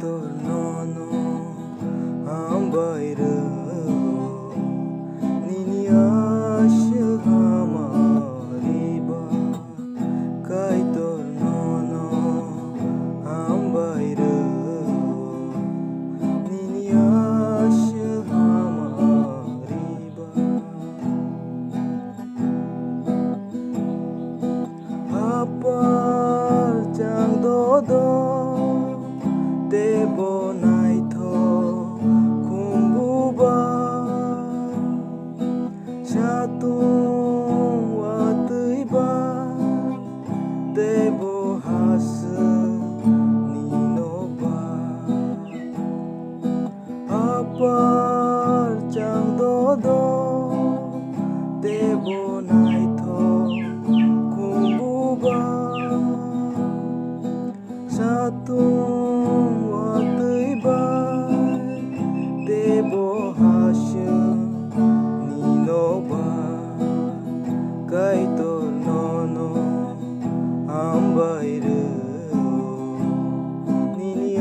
tornono ambaira nini asha hamariba kai tornono ambaira nini asha hamariba apar jang dodo debo naitho kumbuba satung watuiba debo hasu ninoba apar jang dodo debo naitho kumbuba satung debo hasya ninoba kai tornono ambaira nini